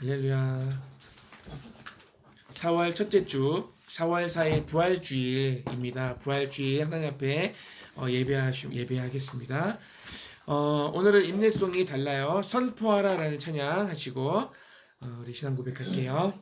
할렐루야. 4월 첫째 주, 4월 4일 부활주일입니다. 부활주일 하나님 앞에 예배하겠습니다. 오늘은 인내송이 달라요. 선포하라라는 찬양 하시고 우리 신앙 고백할게요.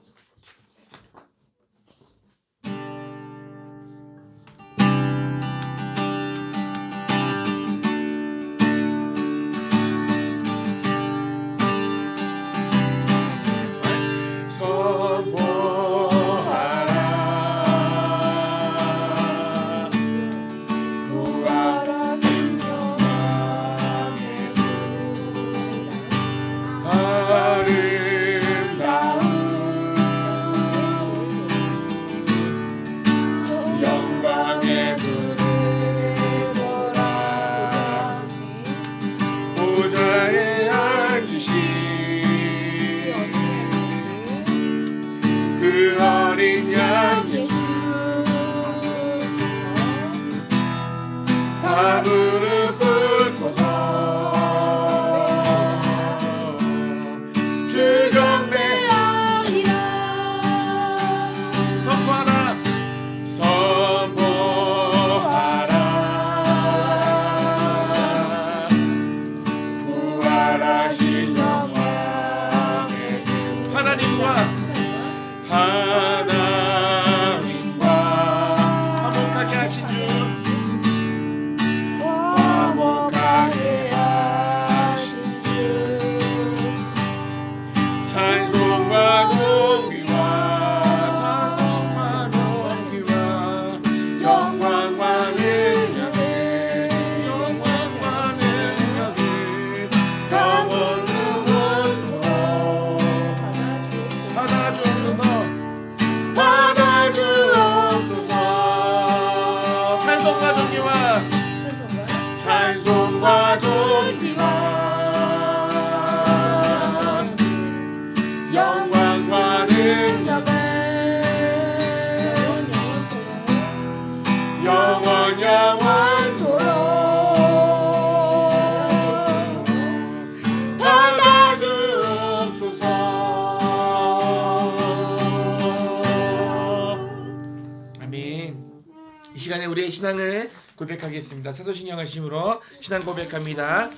이 시간에 우리의 신앙을 고백하겠습니다. 사도신경 하심으로 신앙 고백합니다.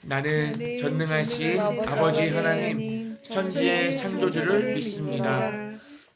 나는 전능하신 아버지 하나님 천지의 창조주를 믿습니다.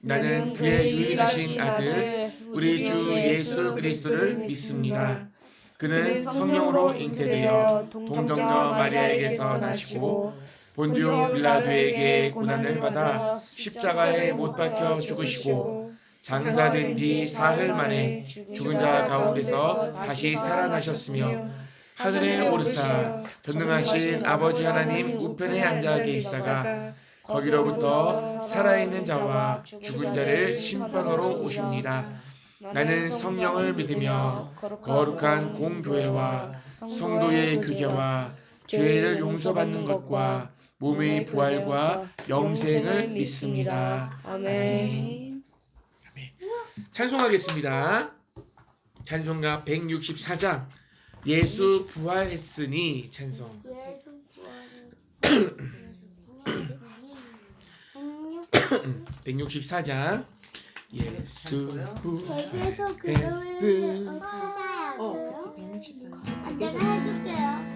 나는 그의 유일하신 아들 우리 주 예수 그리스도를 믿습니다. 그는 성령으로 잉태되어 동정녀 마리아에게서 나시고 본디오 빌라도에게 고난을 받아 십자가에 못 박혀 죽으시고 장사된 지 사흘 만에 죽은 자 가운데서 다시 살아나셨으며 하늘에 오르사 전능하신 아버지 하나님 우편에 앉아 계시다가 거기로부터 살아있는 자와 죽은 자를 심판하러 오십니다. 나는 성령을 믿으며 거룩한 공교회와 성도의 교제와 죄를 용서받는 것과 몸의 부활과 영생을 믿습니다. 아멘. 찬송하겠습니다. 찬송가 164장 예수 부활했으니 찬송. 164장 예수 부활했으니. 그치 164장. 내가 해줄게요.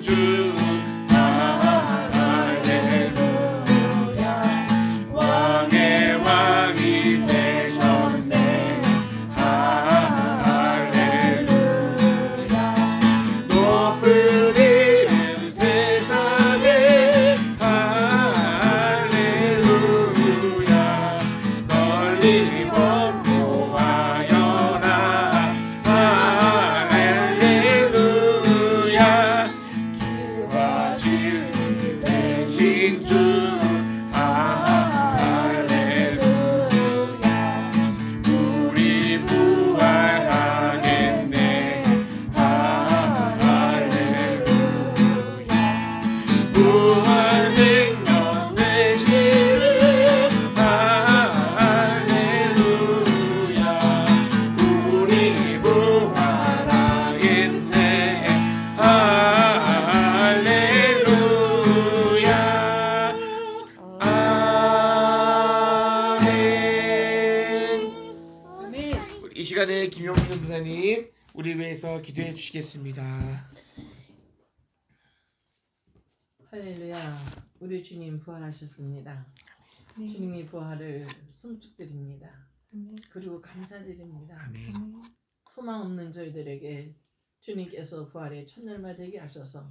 주 할렐루야 왕의 왕이 되셨네 할렐루야 높은 이름 세상에 할렐루야 널리 범보하여라 할렐루야 기와 진리 되신 주 할렐루야 우리 부활하겠네 할렐루야 부활 생명 되시는 할렐루야 우리 부활하겠네 할렐루야 아멘. 이 시간에 김용준 전도사님 우리 위해서 기도해 주시겠습니다. 할렐루야. 우리 주님 부활하셨습니다. 주님이 부활을 송축드립니다. 그리고 감사드립니다. 아멘. 소망 없는 저희들에게 주님께서 부활의 첫날마 되게 하셔서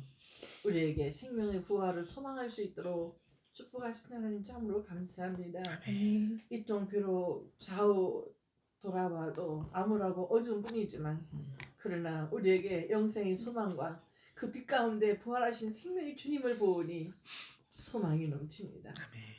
우리에게 생명의 부활을 소망할 수 있도록 축복하신 하나님 참으로 감사합니다. 이 동표로 좌우 돌아봐도 암울하고 어두운 뿐이지만 그러나 우리에게 영생의 소망과 그 빛 가운데 부활하신 생명의 주님을 보니 소망이 넘칩니다.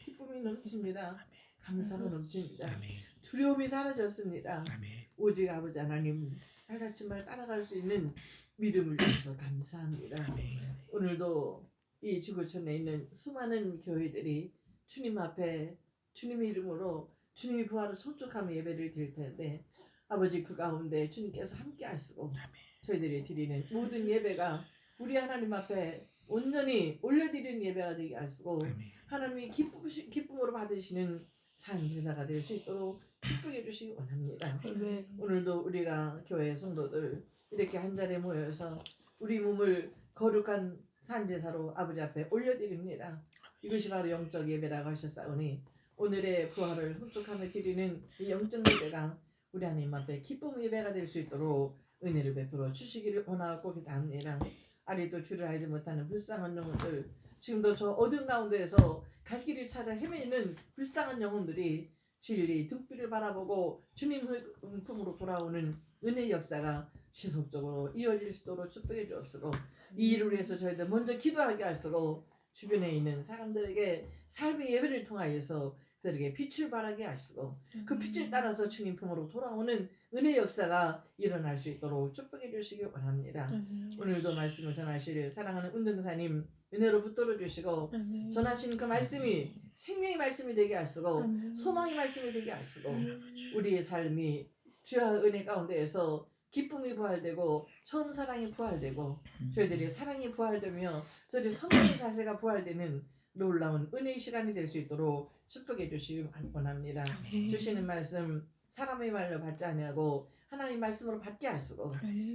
기쁨이 넘칩니다. 감사가 넘칩니다. 아멘. 두려움이 사라졌습니다. 아멘. 오직 아버지 하나님 달라침을 따라갈 수 있는 믿음을 주셔서 감사합니다. 아멘. 오늘도 이 지구촌에 있는 수많은 교회들이 주님 앞에 주님의 이름으로 주님의 부활을 송축하며 예배를 드릴 텐데 아버지 그 가운데 주님께서 함께 하시고 저희들이 드리는 모든 예배가 우리 하나님 앞에 온전히 올려드리는 예배가 되게 하시고 아멘. 하나님이 기쁨으로 받으시는 산 제사가 될 수 있도록 축복해 주시기 원합니다. 오늘도 우리가 교회 성도들 이렇게 한 자리에 모여서 우리 몸을 거룩한 산 제사로 아버지 앞에 올려드립니다. 이것이 바로 영적 예배라고 하셨사오니 오늘의 부활을 송축하며 드리는 이 영적 예배가 우리 하나님 앞에 기쁨 예배가 될 수 있도록 은혜를 베풀어 주시기를 원하고 기도합니다. 아직도 주를 알지 못하는 불쌍한 영혼들, 지금도 저 어둠 가운데에서 갈 길을 찾아 헤매는 불쌍한 영혼들이 진리 등불을 바라보고 주님 품으로 돌아오는 은혜의 역사가 지속적으로 이어질 수 있도록 축복해 주옵시고 이 일을 위해서 저희들 먼저 기도하게 하시고 주변에 있는 사람들에게 삶의 예배를 통하여서 그들에게 빛을 발하게 하시고 그 빛을 따라서 주님 품으로 돌아오는 은혜의 역사가 일어날 수 있도록 축복해 주시기 원합니다. 오늘도 말씀을 전하실 사랑하는 운동사님 은혜로 붙들어 주시고 전하신 그 말씀이 생명의 말씀이 되게 하시고 소망의 말씀이 되게 하시고 우리의 삶이 주의 은혜 가운데에서 기쁨이 부활되고 처음 사랑이 부활되고 저희들이 사랑이 부활되며 저희들 성령의 자세가 부활되는 놀라운 은혜의 시간이 될 수 있도록 축복해 주시기 원합니다. 주시는 말씀 사람의 말로 받지 아니하고 하나님 말씀으로 받게 하시고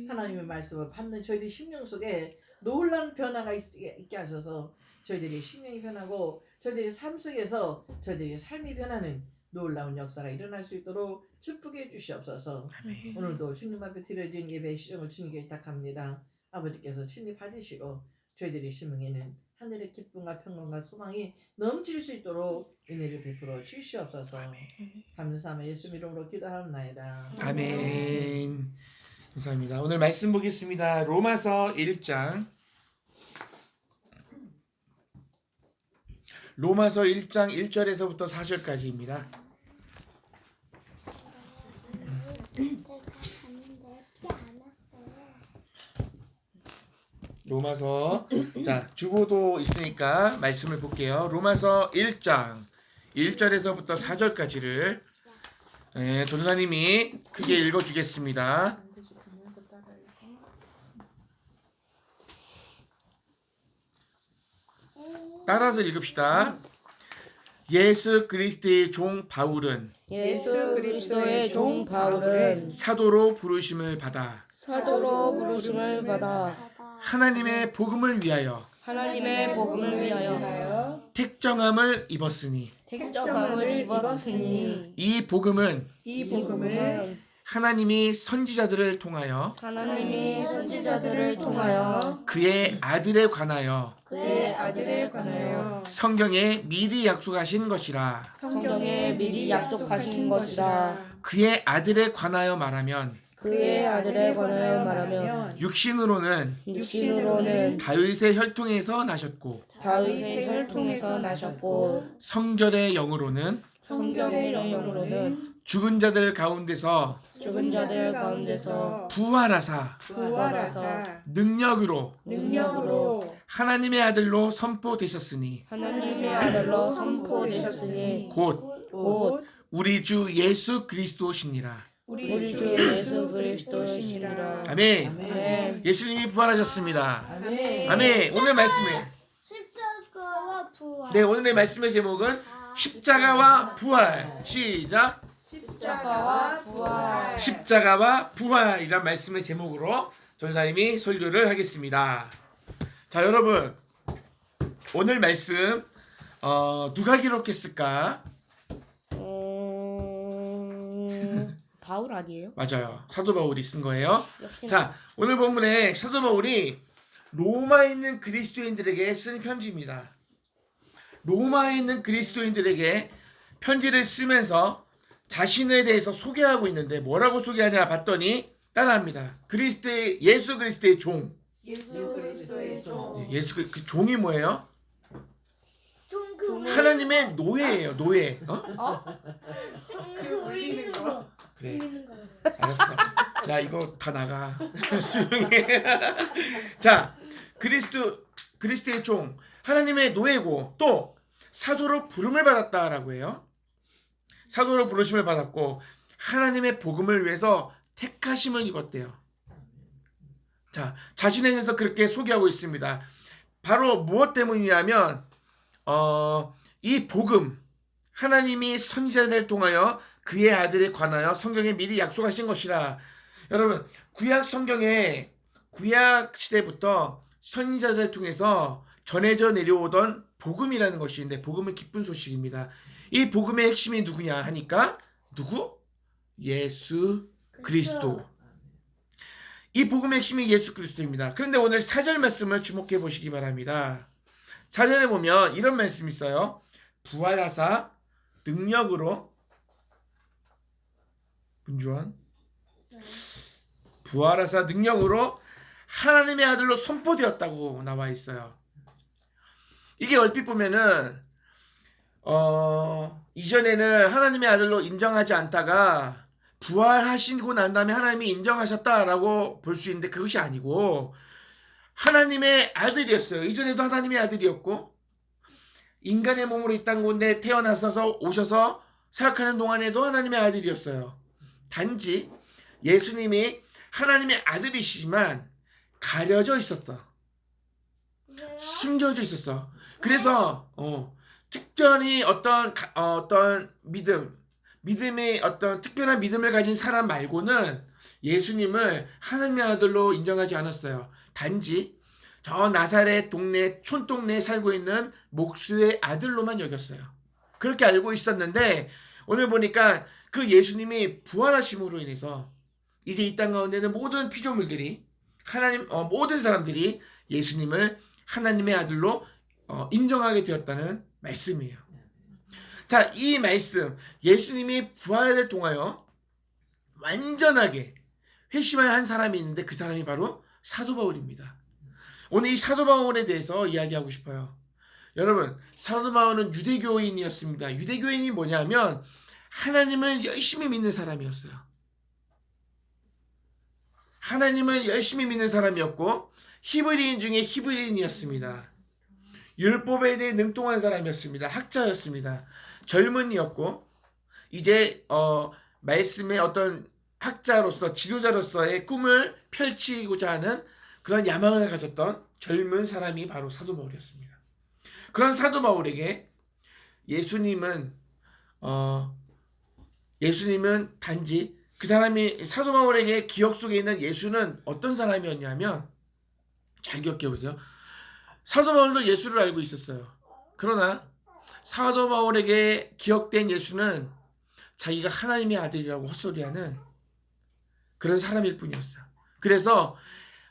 하나님의 말씀을 받는 저희들 심령 속에 놀라운 변화가 있게 하셔서 저희들이 심령이 변하고 저희들의 삶 속에서 저희들의 삶이 변하는 놀라운 역사가 일어날 수 있도록 축복해 주시옵소서. 오늘도 주님 앞에 드려진 예배의 시정을 주님께 부탁합니다. 아버지께서 친히 받으시고 저희들의 심령에는 하늘의 기쁨과 평강과 소망이 넘칠 수 있도록 은혜를 베풀어 주시옵소서. 감사하며 예수 이름으로 기도하옵나이다. 아멘. 감사합니다. 오늘 말씀 보겠습니다. 로마서 1장. 로마서 1장 1절에서부터 4절까지입니다. 로마서 자 주보도 있으니까 말씀을 볼게요. 로마서 1장 1절에서부터 4절까지를 전도사님이 크게 읽어주겠습니다. 따라서 읽읍시다. 예수 그리스도의 종 바울은 예수 그리스도의 종 바울은 사도로 부르심을 받아 하나님의 복음을 위하여 하나님의 복음을 위하여 택정함을 입었으니 택정함을 입었으니 이 복음은 이 복음을 하나님이 선지자들을 통하여 하나님이 선지자들을 통하여 그의 아들에 관하여 그의 아들에 관하여 성경에 미리 약속하신 것이라. 성경에 미리 약속하신 것이라. 그의 아들에 관하여 말하면 그의 아들에 관하여 말하면 육신으로는 육신으로는 다윗의 혈통에서 나셨고 다윗의 혈통에서 나셨고 성결의 영으로는 성경의 영으로는 죽은 자들 가운데서 죽은 자들 가운데서 부활하사 부활하사 능력으로 능력으로 하나님의 아들로 선포되셨으니 하나님의 아들로 선포되셨으니 곧 우리 주 예수 그리스도시니라. 우리 주 예수 그리스도시니라. 아멘. 아멘. 예수님이 부활하셨습니다. 아멘. 아멘. 오늘 말씀에 십자가와 부활. 네, 오늘의 말씀의 제목은 십자가와 부활. 시작. 십자가와 부활. 십자가와 부활이란 말씀의 제목으로 전사님이 설교를 하겠습니다. 자, 여러분, 오늘 말씀 누가 기록했을까? 바울 아니에요? 맞아요. 사도 바울이 쓴 거예요. 역시 자, 오늘 본문에 사도 바울이 로마에 있는 그리스도인들에게 쓴 편지입니다. 로마에 있는 그리스도인들에게 편지를 쓰면서 자신에 대해서 소개하고 있는데 뭐라고 소개하냐 봤더니 따라합니다. 예수 그리스도의 종. 예수 그리스도의 종. 예수 그 종이 뭐예요? 종그 하나님의 노예예요. 노예. 종그 울리는 거. 그래. 울리는 거. 알았어. 야, 이거 다 나가. 조용히 해. 자, 그리스도의 종, 하나님의 노예고 또 사도로 부름을 받았다라고 해요. 사도로 부르심을 받았고 하나님의 복음을 위해서 택하심을 입었대요. 자, 자신에 대해서 그렇게 소개하고 있습니다. 바로 무엇 때문이냐면 이 복음, 하나님이 선지자를 통하여 그의 아들에 관하여 성경에 미리 약속하신 것이라. 여러분, 구약 성경에 구약 시대부터 선지자들을 통해서 전해져 내려오던 복음이라는 것이 있는데 복음은 기쁜 소식입니다. 이 복음의 핵심이 누구냐 하니까 누구? 예수 그리스도. 이 복음의 핵심이 예수 그리스도입니다. 그런데 오늘 4절 말씀을 주목해 보시기 바랍니다. 4절에 보면 이런 말씀이 있어요. 부활하사 능력으로 문주원 부활하사 능력으로 하나님의 아들로 선포되었다고 나와 있어요. 이게 얼핏 보면은 이전에는 하나님의 아들로 인정하지 않다가 부활하시고 난 다음에 하나님이 인정하셨다라고 볼 수 있는데 그것이 아니고 하나님의 아들이었어요. 이전에도 하나님의 아들이었고 인간의 몸으로 이 땅 가운데 태어나서 오셔서 사역하는 동안에도 하나님의 아들이었어요. 단지 예수님이 하나님의 아들이시지만 가려져 있었다. 숨겨져 있었어. 그래서 특별히 어떤 믿음의 어떤 특별한 믿음을 가진 사람 말고는 예수님을 하나님의 아들로 인정하지 않았어요. 단지 저 나사렛 동네 촌동네에 살고 있는 목수의 아들로만 여겼어요. 그렇게 알고 있었는데 오늘 보니까 그 예수님이 부활하심으로 인해서 이제 이 땅 가운데는 모든 피조물들이 모든 사람들이 예수님을 하나님의 아들로 인정하게 되었다는 말씀이에요. 자, 이 말씀 예수님이 부활을 통하여 완전하게 회심한 한 사람이 있는데 그 사람이 바로 사도 바울입니다. 오늘 이 사도 바울에 대해서 이야기하고 싶어요. 여러분, 사도 바울은 유대교인이었습니다. 유대교인이 뭐냐면 하나님을 열심히 믿는 사람이었어요. 하나님을 열심히 믿는 사람이었고 히브리인 중에 히브리인이었습니다. 율법에 대해 능통한 사람이었습니다. 학자였습니다. 젊은이였고 이제 말씀의 어떤 학자로서 지도자로서의 꿈을 펼치고자 하는 그런 야망을 가졌던 젊은 사람이 바로 사도 바울이었습니다. 그런 사도 바울에게 예수님은 단지 그 사람이 사도 바울에게 기억 속에 있는 예수는 어떤 사람이었냐면 잘 기억해 보세요. 사도 바울도 예수를 알고 있었어요. 그러나 사도 바울에게 기억된 예수는 자기가 하나님의 아들이라고 헛소리하는 그런 사람일 뿐이었어요. 그래서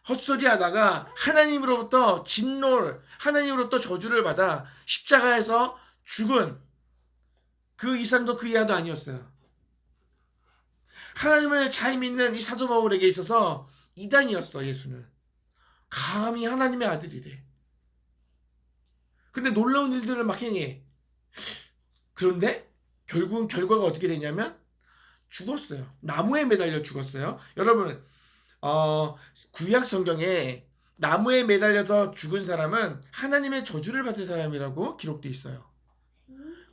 헛소리하다가 하나님으로부터 진노를, 하나님으로부터 저주를 받아 십자가에서 죽은 그 이상도 그 이하도 아니었어요. 하나님을 잘 믿는 이 사도 바울에게 있어서 이단이었어. 예수는 감히 하나님의 아들이래. 근데 놀라운 일들을 막 행해. 그런데 결국은 결과가 어떻게 되냐면 죽었어요. 나무에 매달려 죽었어요. 여러분, 구약 성경에 나무에 매달려서 죽은 사람은 하나님의 저주를 받은 사람이라고 기록되어 있어요.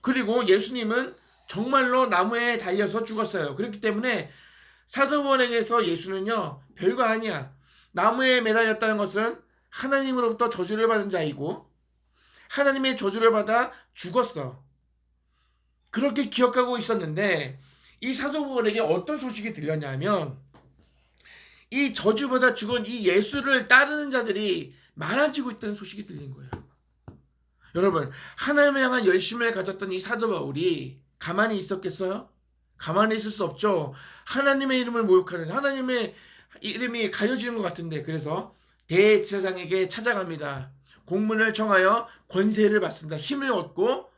그리고 예수님은 정말로 나무에 달려서 죽었어요. 그렇기 때문에 사도 바울에게서 예수는요, 별거 아니야. 나무에 매달렸다는 것은 하나님으로부터 저주를 받은 자이고 하나님의 저주를 받아 죽었어. 그렇게 기억하고 있었는데 이 사도 바울에게 어떤 소식이 들렸냐면 이 저주받아 죽은 이 예수를 따르는 자들이 많아지고 있다는 소식이 들린 거예요. 여러분, 하나님을 향한 열심을 가졌던 이 사도 바울이 가만히 있었겠어요? 가만히 있을 수 없죠. 하나님의 이름을 모욕하는, 하나님의 이름이 가려지는 것 같은데, 그래서 대제사장에게 찾아갑니다. 공문을 청하여 권세를 받습니다. 힘을 얻고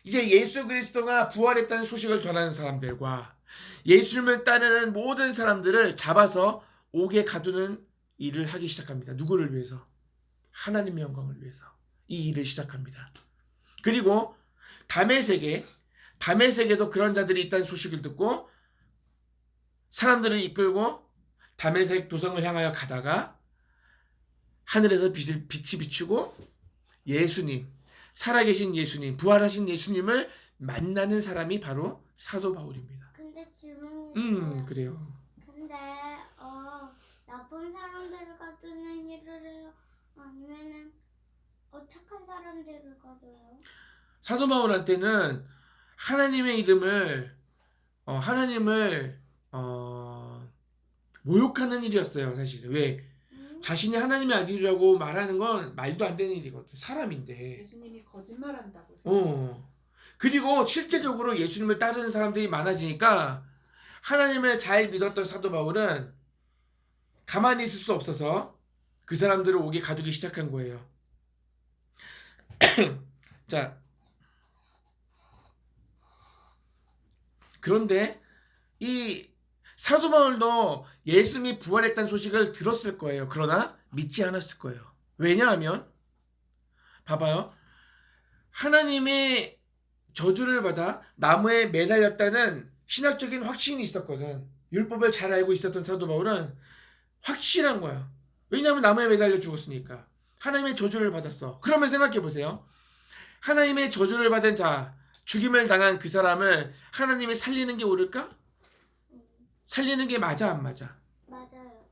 이제 예수 그리스도가 부활했다는 소식을 전하는 사람들과 예수님을 따르는 모든 사람들을 잡아서 옥에 가두는 일을 하기 시작합니다. 누구를 위해서? 하나님의 영광을 위해서 이 일을 시작합니다. 그리고 다메섹에도 그런 자들이 있다는 소식을 듣고 사람들을 이끌고 다메섹 도성을 향하여 가다가 하늘에서 빛이 비추고 예수님, 살아계신 예수님, 부활하신 예수님을 만나는 사람이 바로 사도 바울입니다. 근데 질문이 있어요. 그래요. 근데 나쁜 사람들을 가두는 일을 해요? 아니면은 착한 사람들을 가둬요? 사도 바울한테는 하나님의 이름을 하나님을 모욕하는 일이었어요. 사실 왜? 자신이 하나님의 아들이라고 말하는 건 말도 안 되는 일이거든. 사람인데. 예수님이 거짓말한다고. 그리고 실제적으로 예수님을 따르는 사람들이 많아지니까 하나님을 잘 믿었던 사도 바울은 가만히 있을 수 없어서 그 사람들을 옥에 가두기 시작한 거예요. 자, 그런데 이 사도 바울도 예수님이 부활했다는 소식을 들었을 거예요. 그러나 믿지 않았을 거예요. 왜냐하면 봐봐요. 하나님의 저주를 받아 나무에 매달렸다는 신학적인 확신이 있었거든. 율법을 잘 알고 있었던 사도 바울은 확실한 거야. 왜냐하면 나무에 매달려 죽었으니까. 하나님의 저주를 받았어. 그러면 생각해 보세요. 하나님의 저주를 받은 자, 죽임을 당한 그 사람을 하나님이 살리는 게 옳을까? 살리는 게 맞아, 안 맞아? 맞아요.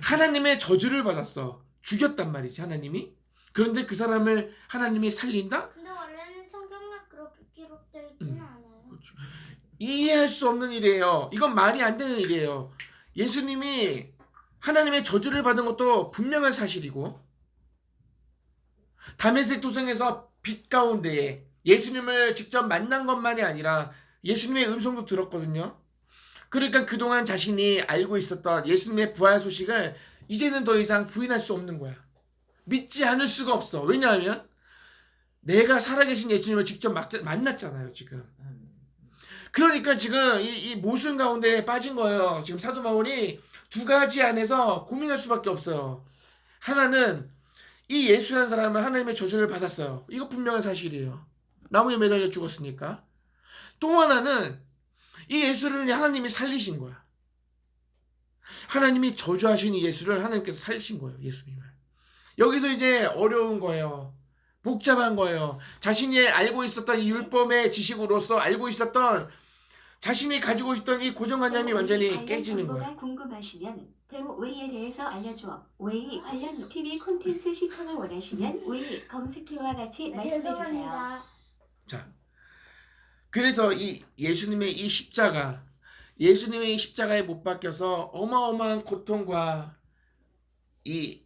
하나님의 저주를 받았어. 죽였단 말이지, 하나님이. 그런데 그 사람을 하나님이 살린다? 근데 원래는 성경에 그렇게 기록되어 있지는 않아요. 그렇죠. 이해할 수 없는 일이에요. 이건 말이 안 되는 일이에요. 예수님이 하나님의 저주를 받은 것도 분명한 사실이고 다메섹 도성에서 빛 가운데에 예수님을 직접 만난 것만이 아니라 예수님의 음성도 들었거든요. 그러니까 그동안 자신이 알고 있었던 예수님의 부활 소식을 이제는 더 이상 부인할 수 없는 거야. 믿지 않을 수가 없어. 왜냐하면 내가 살아계신 예수님을 직접 만났잖아요, 지금. 그러니까 지금 이 모순 가운데 빠진 거예요. 지금 사도 바울이 두 가지 안에서 고민할 수밖에 없어요. 하나는 이 예수라는 사람은 하나님의 저주를 받았어요. 이거 분명한 사실이에요. 나무에 매달려 죽었으니까. 또 하나는 이 예수를 하나님이 살리신 거야. 하나님이 저주하신 이 예수를 하나님께서 살리신 거예요. 예수님을. 여기서 이제 어려운 거예요. 복잡한 거예요. 자신이 알고 있었던 이 율법의 지식으로서 알고 있었던 자신이 가지고 있던 이 고정관념이 완전히 깨지는 거예요. 궁금하시면 배우 웨이에 대해서 알려주어 웨이 관련 TV 콘텐츠 시청을 원하시면 웨이 검색해와 같이 말씀해주세요. 죄송합니다. 자, 그래서 이 예수님의 이 십자가, 예수님의 이 십자가에 못 박혀서 어마어마한 고통과 이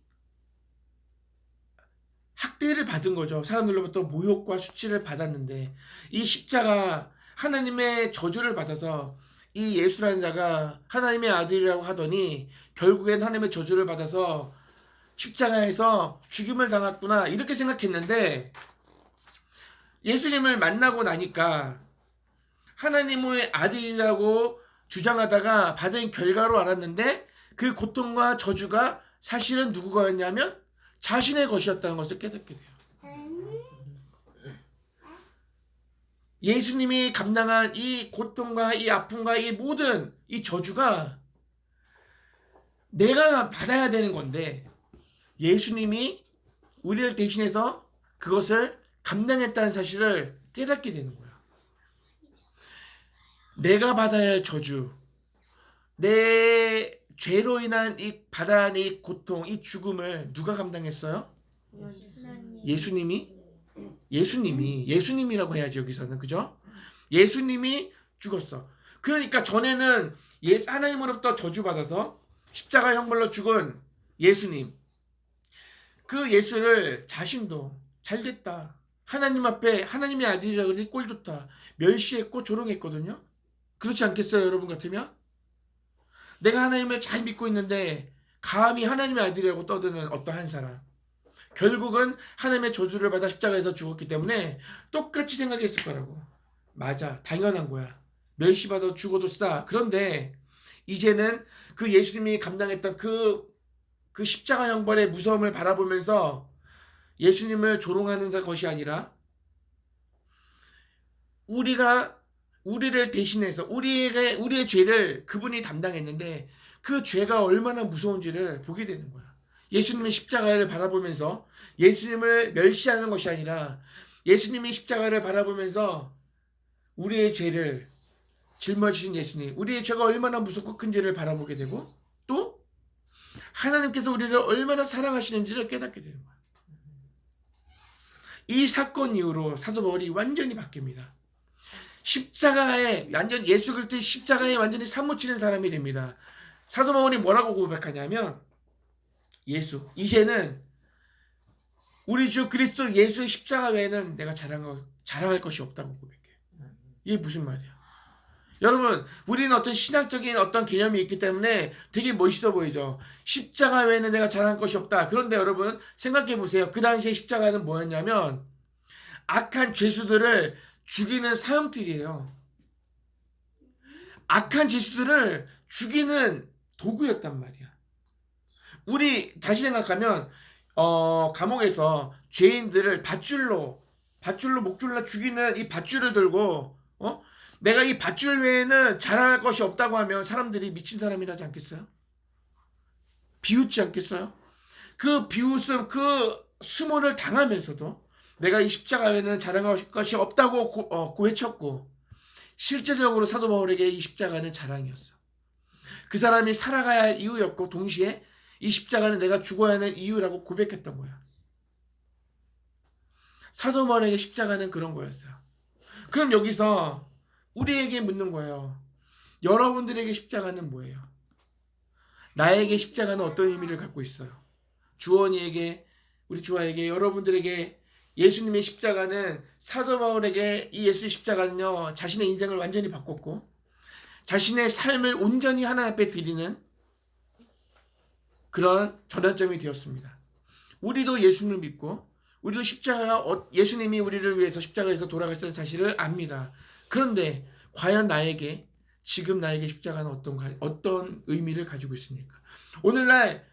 수치를 받은 거죠. 사람들로부터 모욕과 수치를 받았는데 이 십자가 하나님의 저주를 받아서 이 예수라는 자가 하나님의 아들이라고 하더니 결국엔 하나님의 저주를 받아서 십자가에서 죽임을 당했구나 이렇게 생각했는데 예수님을 만나고 나니까 하나님의 아들이라고 주장하다가 받은 결과로 알았는데 그 고통과 저주가 사실은 누구 거였냐면 자신의 것이었다는 것을 깨닫게 돼요. 예수님이 감당한 이 고통과 이 아픔과 이 모든 이 저주가 내가 받아야 되는 건데 예수님이 우리를 대신해서 그것을 감당했다는 사실을 깨닫게 되는 거야. 내가 받아야 할 저주, 내 죄로 인한 이 받아야 할 이 고통, 이 죽음을 누가 감당했어요? 예수님이라고 해야지 여기서는, 그죠? 예수님이 죽었어. 그러니까 전에는 하나님으로부터 저주받아서 십자가 형벌로 죽은 예수님, 그 예수를 자신도 잘됐다, 하나님 앞에 하나님의 아들이라 그러니 꼴 좋다, 멸시했고 조롱했거든요. 그렇지 않겠어요, 여러분 같으면? 내가 하나님을 잘 믿고 있는데 감히 하나님의 아들이라고 떠드는 어떠한 사람, 결국은 하나님의 저주를 받아 십자가에서 죽었기 때문에 똑같이 생각했을 거라고. 맞아, 당연한 거야. 멸시받아 죽어도 싸. 그런데 이제는 그 예수님이 감당했던 그 십자가 형벌의 무서움을 바라보면서 예수님을 조롱하는 것이 아니라 우리를 대신해서 우리의 죄를 그분이 담당했는데 그 죄가 얼마나 무서운지를 보게 되는 거야. 예수님의 십자가를 바라보면서 예수님을 멸시하는 것이 아니라 예수님이 십자가를 바라보면서 우리의 죄를 짊어지신 예수님, 우리의 죄가 얼마나 무섭고 큰지를 바라보게 되고 또 하나님께서 우리를 얼마나 사랑하시는지를 깨닫게 되는 거야. 이 사건 이후로 사도 바울이 완전히 바뀝니다. 십자가에 완전 예수 그리스도의 십자가에 완전히 사무치는 사람이 됩니다. 사도 바울이 뭐라고 고백하냐면 이제는 우리 주 그리스도 예수의 십자가 외에는 내가 자랑할 것이 없다고 고백해. 이게 무슨 말이야? 여러분, 우리는 어떤 신학적인 어떤 개념이 있기 때문에 되게 멋있어 보이죠. 십자가 외에는 내가 자랑할 것이 없다. 그런데 여러분 생각해 보세요. 그 당시에 십자가는 뭐였냐면 악한 죄수들을 죽이는 사형틀이에요. 악한 죄수들을 죽이는 도구였단 말이야. 우리 다시 생각하면 감옥에서 죄인들을 밧줄로 목줄로 죽이는 이 밧줄을 들고 내가 이 밧줄 외에는 자랑할 것이 없다고 하면 사람들이 미친 사람이라지 않겠어요? 비웃지 않겠어요? 그 비웃음, 그 수모를 당하면서도 내가 이 십자가 외에는 자랑할 것이 없다고 고해쳤고, 실제적으로 사도 바울에게 이 십자가는 자랑이었어. 그 사람이 살아가야 할 이유였고 동시에 이 십자가는 내가 죽어야 하는 이유라고 고백했던 거야. 사도 바울에게 십자가는 그런 거였어요. 그럼 여기서 우리에게 묻는 거예요. 여러분들에게 십자가는 뭐예요? 나에게 십자가는 어떤 의미를 갖고 있어요? 주원이에게, 우리 주아에게, 여러분들에게 예수님의 십자가는, 사도 바울에게 이 예수의 십자가는요, 자신의 인생을 완전히 바꿨고 자신의 삶을 온전히 하나님 앞에 드리는 그런 전환점이 되었습니다. 우리도 예수님을 믿고 우리도 예수님이 우리를 위해서 십자가에서 돌아가셨다는 사실을 압니다. 그런데 과연 지금 나에게 십자가는 어떤 의미를 가지고 있습니까? 오늘날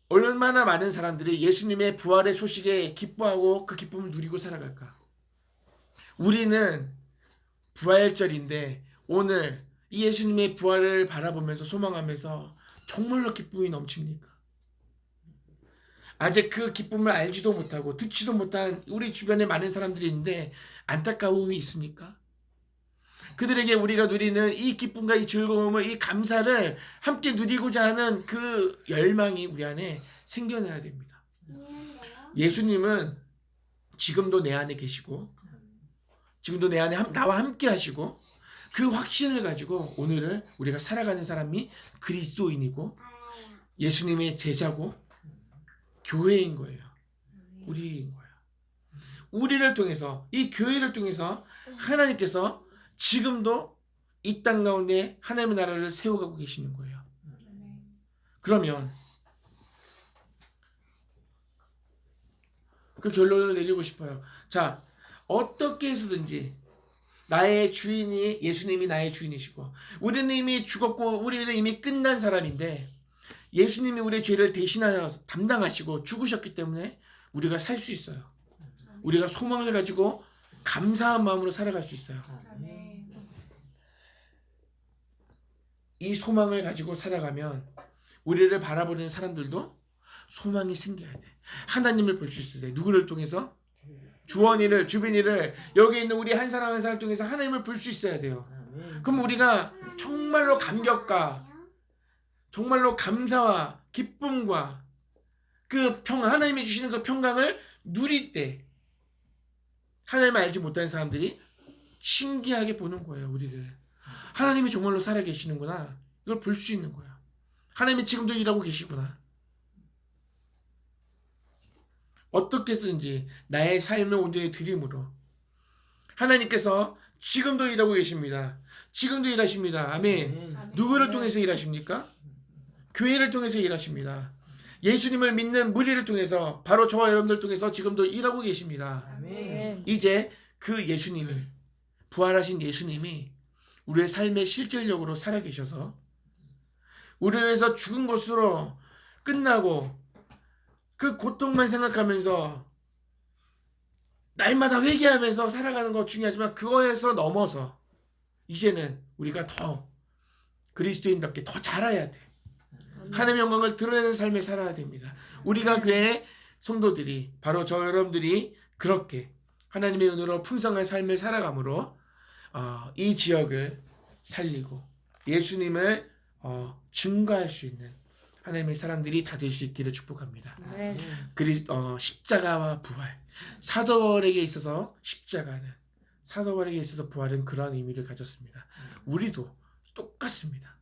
얼마나 많은 사람들이 예수님의 부활의 소식에 기뻐하고 그 기쁨을 누리고 살아갈까? 우리는 부활절인데 오늘 이 예수님의 부활을 바라보면서 소망하면서 정말로 기쁨이 넘칩니까? 아직 그 기쁨을 알지도 못하고 듣지도 못한 우리 주변에 많은 사람들이 있는데 안타까움이 있습니까? 그들에게 우리가 누리는 이 기쁨과 이 즐거움을, 이 감사를 함께 누리고자 하는 그 열망이 우리 안에 생겨나야 됩니다. 예수님은 지금도 내 안에 계시고 지금도 내 안에 나와 함께 하시고 그 확신을 가지고 오늘을 우리가 살아가는 사람이 그리스도인이고 예수님의 제자고 교회인 거예요. 우리인 거예요. 우리를 통해서, 이 교회를 통해서 하나님께서 지금도 이 땅 가운데 하나님의 나라를 세워가고 계시는 거예요. 그러면 그 결론을 내리고 싶어요. 자, 어떻게 해서든지 나의 주인이, 예수님이 나의 주인이시고, 우리는 이미 죽었고 우리는 이미 끝난 사람인데 예수님이 우리의 죄를 대신하여 담당하시고 죽으셨기 때문에 우리가 살 수 있어요. 우리가 소망을 가지고 감사한 마음으로 살아갈 수 있어요. 아멘. 이 소망을 가지고 살아가면 우리를 바라보는 사람들도 소망이 생겨야 돼. 하나님을 볼 수 있어야 돼. 누구를 통해서? 주원이를, 주빈이를, 여기 있는 우리 한 사람 한 사람 통해서 하나님을 볼 수 있어야 돼요. 그럼 우리가 정말로 감격과 정말로 감사와 기쁨과 그 하나님이 주시는 그 평강을 누릴 때 하나님을 알지 못하는 사람들이 신기하게 보는 거예요. 우리를. 하나님이 정말로 살아계시는구나. 이걸 볼 수 있는 거예요. 하나님이 지금도 일하고 계시구나. 어떻게 쓰든지 나의 삶을 온전히 드림으로 하나님께서 지금도 일하고 계십니다. 지금도 일하십니다. 아멘. 아멘. 누구를 통해서 일하십니까? 교회를 통해서 일하십니다. 예수님을 믿는 무리를 통해서, 바로 저와 여러분들 통해서 지금도 일하고 계십니다. 아멘. 이제 그 예수님을, 부활하신 예수님이 우리의 삶의 실질적으로 살아계셔서 우리를 위해서 죽은 것으로 끝나고 그 고통만 생각하면서 날마다 회개하면서 살아가는 거 중요하지만 그거에서 넘어서 이제는 우리가 더 그리스도인답게 더 자라야 돼. 하나님의 영광을 드러내는 삶을 살아야 됩니다. 우리가 교회 성도들이, 바로 저 여러분들이 그렇게 하나님의 은혜로 풍성한 삶을 살아감으로 이 지역을 살리고 예수님을 증거할 수 있는 하나님의 사람들이 다 될 수 있기를 축복합니다. 십자가와 부활, 사도벌에게 있어서 십자가는, 사도벌에게 있어서 부활은 그러한 의미를 가졌습니다. 우리도 똑같습니다.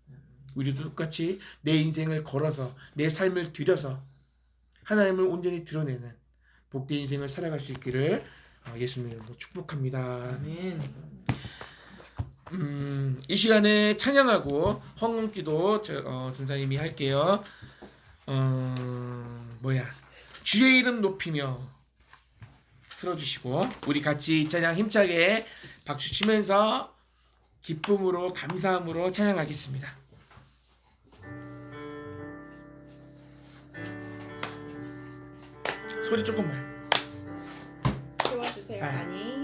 우리도 똑같이 내 인생을 걸어서, 내 삶을 들여서 하나님을 온전히 드러내는 복된 인생을 살아갈 수 있기를 예수님의 이름으로 축복합니다. 아멘. 이 시간에 찬양하고 헌금기도 전사님이 할게요. 주의 이름 높이며 틀어주시고 우리 같이 찬양 힘차게 박수 치면서 기쁨으로 감사함으로 찬양하겠습니다. 소리 조금만. 도와주세요. 많이.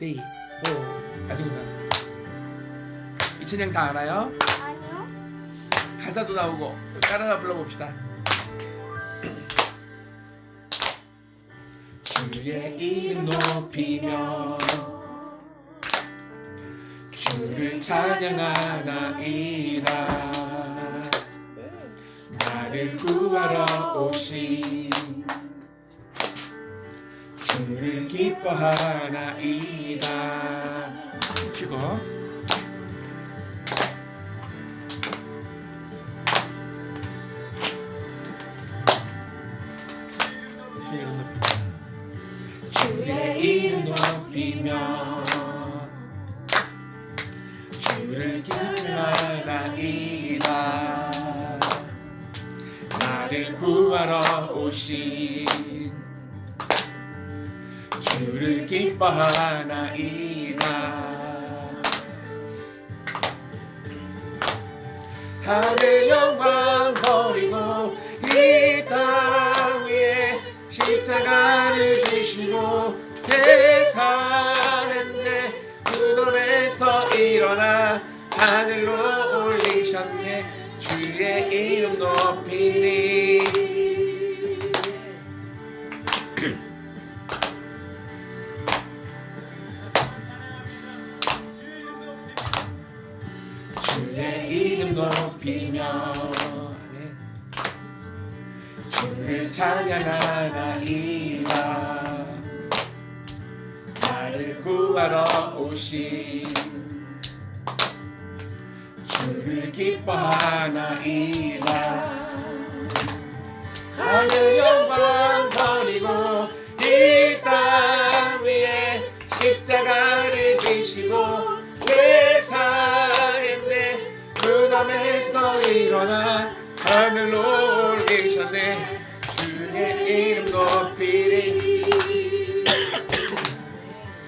2, 3, 4 아니구나. 이 찬양 다 알아요? 아니요. 가사도 나오고 따라 불러봅시다. 주의 이름 높이며 주를 찬양하나이다. 나를 구하러 오신 주를 기뻐하나이다. 키고 주의 이름 높이며 주를 찬양하나이다. 나를 구하러 오신 주를 기뻐하나이다. 하늘 영광 버리고 이 땅 위에 십자가를 지시고 대산했네. 무덤에서 일어나 하늘로 올리셨네. 주의 이름 높이니. 주의 이름 높이며 주를 찬양하나이다. 나를 구하러 오신 주를 기뻐하나이다. 하늘 영광 버리고 버리고 회사했네. 무덤에서 일어나 하늘로 올리셨네. 주의 이름 높이리.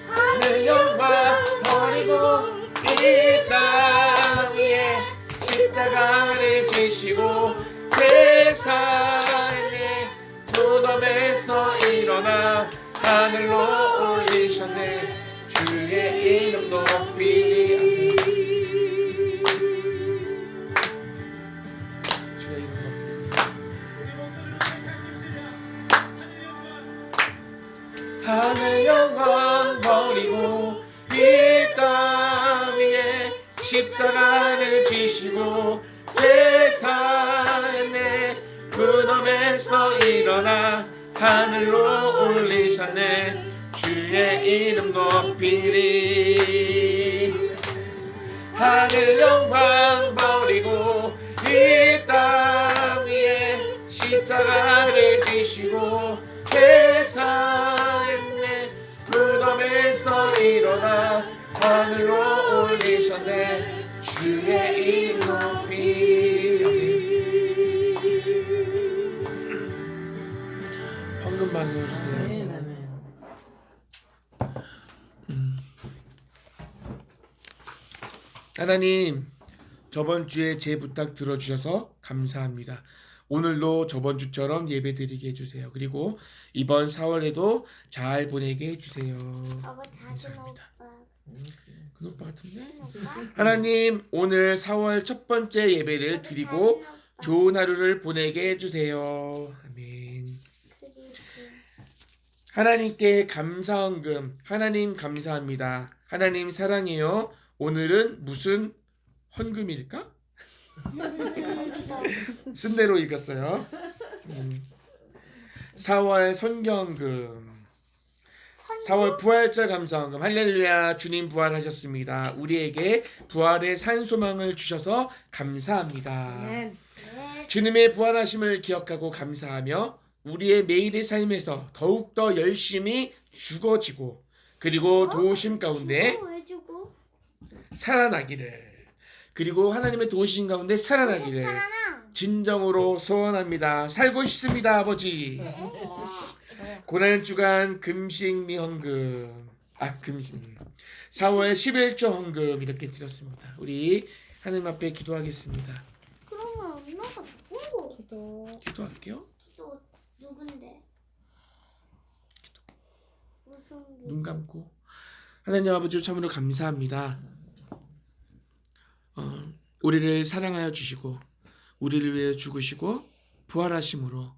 하늘 영광 버리고 이 땅 위에 십자가를 지시고 회사했네. 무덤에서 일어나 하늘로 올리셨네. 주의 이름 높이리. 주의 이름 높이리. 하늘 영광 버리고 이 땅 위에 십자가를 지시고 회사했네. 무덤에서 일어나 하늘로 올리셨네. 주의 이름 높이리. 하늘 영광 버리고 이 땅 위에 십자가를 지시고 회사했네. 무덤에서 일어나 하늘로 올리셨네. 주의 이름 높이리. 황금만 넣어주세요. 아멘, 아멘. 하나님, 저번 주에 제 부탁 들어주셔서 감사합니다. 오늘도 저번 주처럼 예배 드리게 해주세요. 그리고 이번 4월에도 잘 보내게 해주세요. 아빠 작은 감사합니다. 오빠. 그 오빠 같은데? 큰 오빠? 하나님, 오늘 4월 첫 번째 예배를 드리고 작은 오빠. 좋은 하루를 보내게 해주세요. 아멘. 그리고 하나님께 감사헌금. 하나님 감사합니다. 하나님 사랑해요. 오늘은 무슨 헌금일까? 쓴 대로 읽었어요. 4월 성경금. 4월 부활절 감사헌금. 할렐루야. 주님 부활하셨습니다. 우리에게 부활의 산소망을 주셔서 감사합니다. 아멘. 네. 주님의 부활하심을 기억하고 감사하며 우리의 매일의 삶에서 더욱더 열심히 죽어지고 그리고 도우심 가운데 왜 주고? 살아나기를, 그리고 하나님의 도우심 가운데 살아나기를 살아나. 진정으로 소원합니다. 살고 싶습니다, 아버지. 고난 주간 금식 미헌금, 금식 4월 11조 헌금 이렇게 드렸습니다. 우리 하나님 앞에 기도하겠습니다. 그러면 엄마가 누구고? 기도할게요. 또 누군데? 무슨 눈 감고. 하나님 아버지, 참으로 감사합니다. 우리를 사랑하여 주시고 우리를 위해 죽으시고 부활하심으로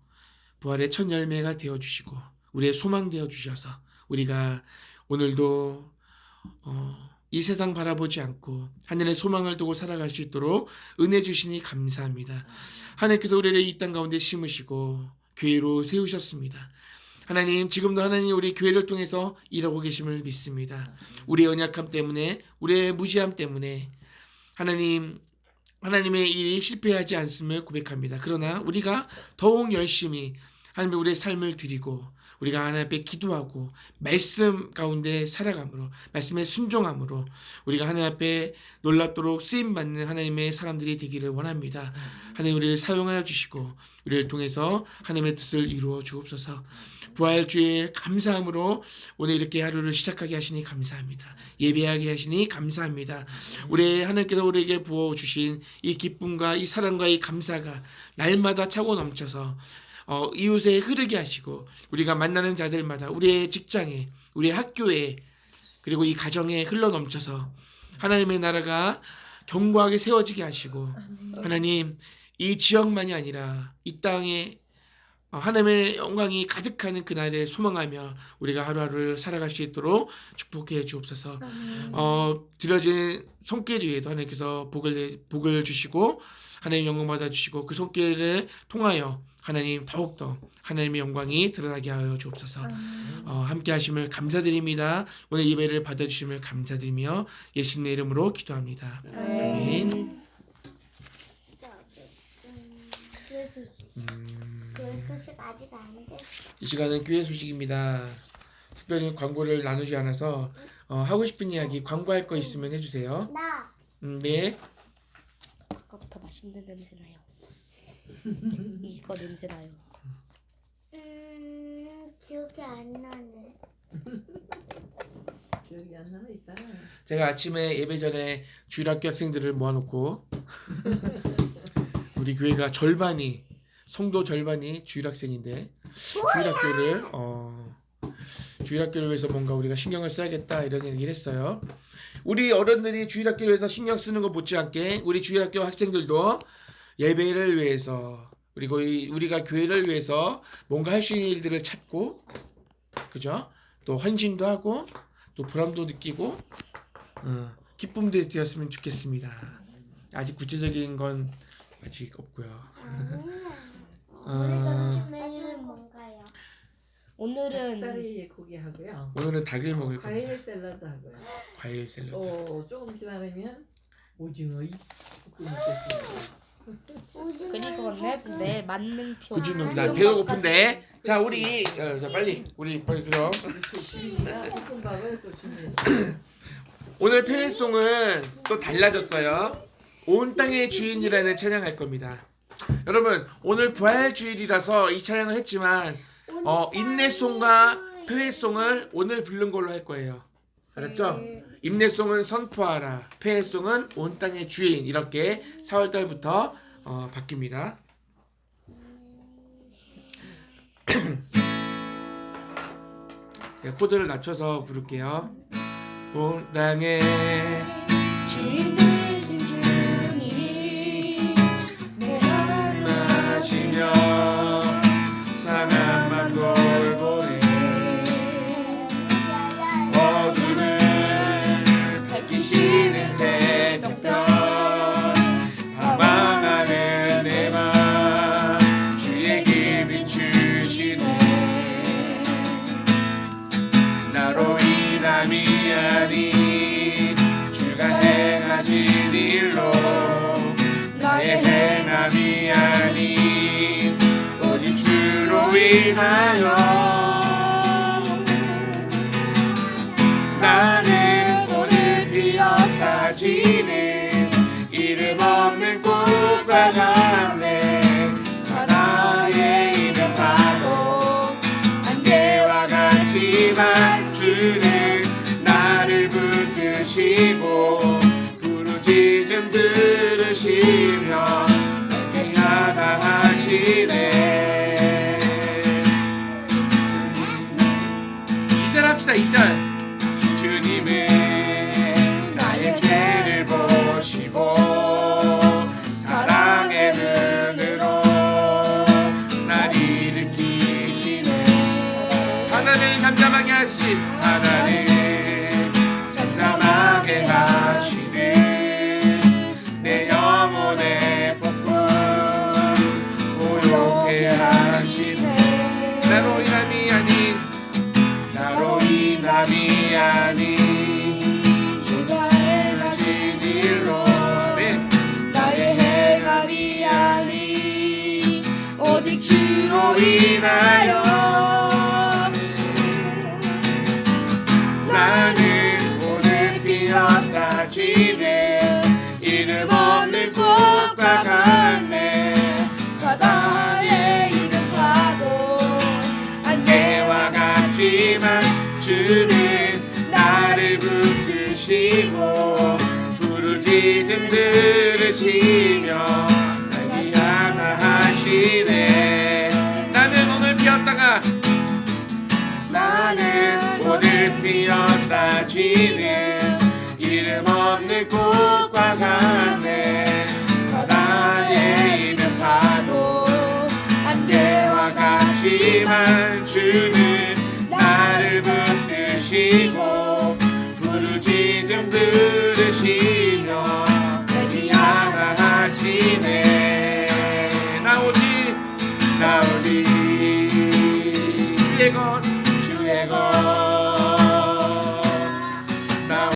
부활의 첫 열매가 되어 주시고 우리의 소망 되어 주셔서 우리가 오늘도 이 세상 바라보지 않고 하늘의 소망을 두고 살아갈 수 있도록 은혜 주시니 감사합니다. 하나님께서 우리를 이 땅 가운데 심으시고 교회로 세우셨습니다. 하나님, 지금도 하나님 우리 교회를 통해서 일하고 계심을 믿습니다. 우리의 연약함 때문에, 우리의 무지함 때문에 하나님의 일이 실패하지 않음을 고백합니다. 그러나 우리가 더욱 열심히 하나님의 우리의 삶을 드리고 우리가 하나님 앞에 기도하고 말씀 가운데 살아감으로, 말씀에 순종함으로 우리가 하나님 앞에 놀랍도록 쓰임받는 하나님의 사람들이 되기를 원합니다. 하나님, 우리를 사용하여 주시고 우리를 통해서 하나님의 뜻을 이루어 주옵소서. 부활주일 감사함으로 오늘 이렇게 하루를 시작하게 하시니 감사합니다. 예배하게 하시니 감사합니다. 우리 하나님께서 우리에게 부어주신 이 기쁨과 이 사랑과 이 감사가 날마다 차고 넘쳐서 이웃에 흐르게 하시고 우리가 만나는 자들마다 우리의 직장에, 우리의 학교에, 그리고 이 가정에 흘러 넘쳐서 하나님의 나라가 견고하게 세워지게 하시고, 하나님, 이 지역만이 아니라 이 땅에 하나님의 영광이 가득하는 그날을 소망하며 우리가 하루하루를 살아갈 수 있도록 축복해 주옵소서. 드려진 손길 위에도 하나님께서 복을 주시고 하나님 영광 받아 주시고 그 손길을 통하여 하나님 더욱더 하나님의 영광이 드러나게 하여 주옵소서. 함께 하심을 감사드립니다. 오늘 예배를 받아주심을 감사드리며 예수님의 이름으로 기도합니다. 아멘. 교회 소식. 교회 소식 아직 안 돼. 이 시간은 교회 소식입니다. 특별히 광고를 나누지 않아서 하고 싶은 이야기 광고할 거 있으면 해주세요. 나. 네. 아까부터 맛있는 냄새 나요. 이거 냄새 나요. 기억이 안 나네. 기억이 안 나 있다. 제가 아침에 예배 전에 주일학교 학생들을 모아놓고 우리 교회가 성도 절반이 주일학생인데 주일학교를 위해서 뭔가 우리가 신경을 써야겠다 이런 얘기를 했어요. 우리 어른들이 주일학교를 위해서 신경 쓰는 것 못지않게 우리 주일학교 학생들도 예배를 위해서 그리고 우리가 교회를 위해서 뭔가 할 수 있는 일들을 찾고, 그죠? 또 헌신도 하고 또 보람도 느끼고 기쁨도 되었으면 좋겠습니다. 아직 구체적인 건 아직 없고요. 우리 점심 메뉴는 뭔가요? 오늘은 닭다리 고기 하고요. 오늘은 닭을 먹을 겁니다. 과일 샐러드 하고요. 과일 샐러드. 조금 기다리면 오징어 볶음 먹겠습니다. 그리고 내 만능표. 그지는 나 배가 고픈데. 자 우리 자 빨리 그럼 주인이가 볶음밥을 또 준비했어요. 오늘 페레송은 또 달라졌어요. 온 땅의 주인이라는 찬양할 겁니다. 여러분 오늘 부활 주일이라서 이 찬양을 했지만 인내송과 페레송을 오늘 부른 걸로 할 거예요. 알았죠? 인내송은 선포하라, 페레송은 온 땅의 주인 이렇게 4월달부터 바뀝니다. 네, 코드를 낮춰서 부를게요. 온 땅의 주인 되신 주님이 내 나를 마시며 상한 맘 돌보네. 어둠을 밝히시는 새벽별 방황하는 내 맘 주의 길 비추시네. 나로 인함이 아닌 주가 행하신 일로 나의 행함이 아닌 오직 주로 인하여 나는 오늘 피었다 지는 이름 없는 꽃과 같네. 바다에 있는 파도 안개와 같지만 주는 나를 붙드시고 부르짖음 들으시며 나를 향하시네. 2절 합시다. 2절. 주님은 나의 죄를 보시고 사랑의 눈으로 날 일으키시네. 하나를 잠잠하게 하시신 하나를 잠잠하게 하시는 내 영혼의 폭풍 고요케 하시네. 나로 인함이 아닌 주가 행하신 일로 나의 행함이 아닌 오직 주로 인하여 나는 오늘 피었다 지는 이름 없는 꽃과 같네. 바다에 있는 파도 안개와 같지만 주는 나를 붙드시고 부르짖음 들으시며 날 향하시네. 나는 오늘 피었다 지는 이름 없는 꽃과 같네. 바다에 있는 파도 안개와 같지만 주는 나를 붙드시고 부르짖음 들으시며 나를 향하시네. 나 오직 주의 것